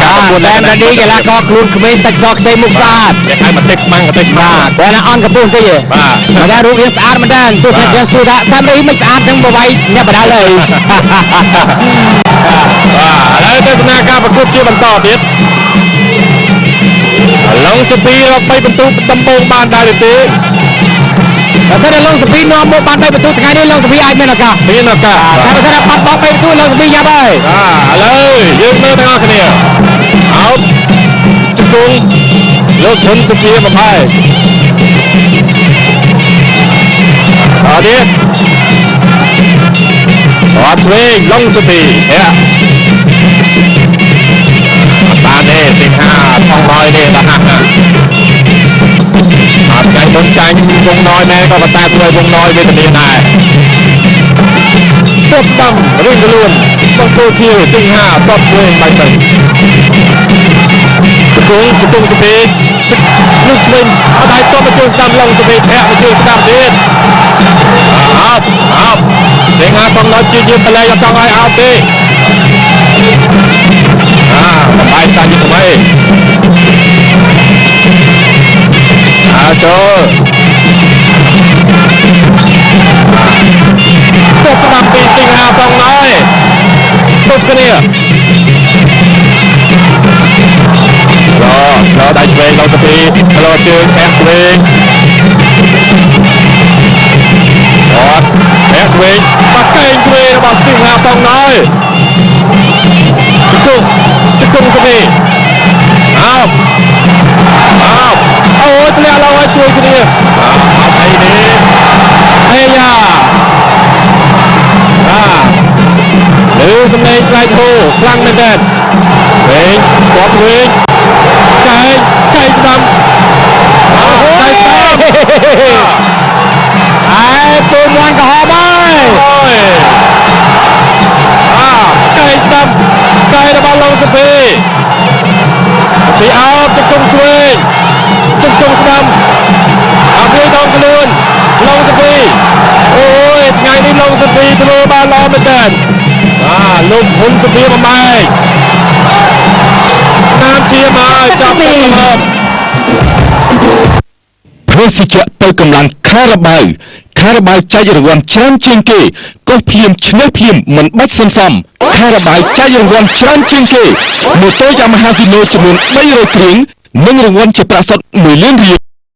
ការប្រកួតតែនេះកីឡាករខ្លួនក្មេងសាច់សខ្ចីមុខស្អាតគេហៅមកតិចខ្មាំងតិចបាទគាត់ណាអន់កំពុះតិចបាទតែរូបរាងស្អាតមែនតើទោះតែយើងសួរថាសាមរីមិនស្អាតទាំងបវៃអ្នកបដាល់ហើយបាទឥឡូវទស្សនាការប្រកួតជាបន្តទៀតឡុងសុពីរក3ពិន្ទុដំបូងបានដែរទេបើសិនតែឡុងសុពីនាំមកបាន3ពិន្ទុថ្ងៃនេះឡុងសុពីអាចមានឱកាសតែបើសិនតែបាត់បង់3ពិន្ទុឡុងសុពីយ៉ាប់ហើយឥឡូវយើងមើលទាំងអស់គ្នាអោបជង្គង់លោកហ៊ុនសុភាបំផែអត់ទេអត់ឆ្វេងឡុងសុពីបានទេសិង្ហាថងnóiទេដល់ហាក់ណាអត់ថ្ងៃមុនចាញ់វងnóiមែនក៏ប៉ុន្តែធ្វើវងnóiវេទនាដែរទប់ស្ដាំរៀងខ្លួនបងគោគៀវសិង្ហាតបឆ្វេងបាច់ទៅជង្គង់សុភីនឹងឆ្វេងអត់ឲ្យតបមកជើងស្ដាំឡុងសុភីធាក់មកជើងស្ដាំទៀតអោបសិង្ហាផងnóiជាយាមបលែងអត់ចង់ឲ្យអោបទេបំបាយសាច់ថ្មីចូលទប់ស្ដាប់ពីសិង្ហាផងnóiទប់គ្នាដៃឆ្វេងឡុងសុភីក្លោជើងធាក់ឆ្វេងអត់ធាក់ឆ្វេងបាក់កែងឆ្វេងរបស់សិង្ហាផងnóiជង្គង់សុភីអោបអូយធ្លាក់ឡើងឲ្យជួយគ្នាអត់អីទេអេយ៉ាលើសំឡេងស្លាយធូខ្លាំងមែនទែនវិញគាត់វិញកែងស្ដាំតែស្ដាំពូមាន់ក្រហមហើយកែងស្ដាំកែងរបស់ឡុងសុភីអោបជង្គង់ឆ្វេងជង្គង់ស្ដាំអត់វាយដងខ្លួនឡុងសុភីអូយថ្ងៃនេះឡុងសុភីធ្វើបានល្អមែនទែនលោកហ៊ុនសុភីបំបែកស្នាមជាមកចាប់ទៅមកភេសជ្ជៈទៅកម្លាំងខារ៉ាបាវចែករង្វាន់ច្រើនជាងគេកុសភ្លាមឈ្នះភ្លាមមិនបាច់សន្សំខារ៉ាបាវចែករង្វាន់ច្រើនជាងគេម៉ូតូយ៉ាម៉ាហាហ្វីណូចំនួន300គ្រឿងនិងរង្វាន់ជាប្រាក់សុទ្ធ1 លានរៀល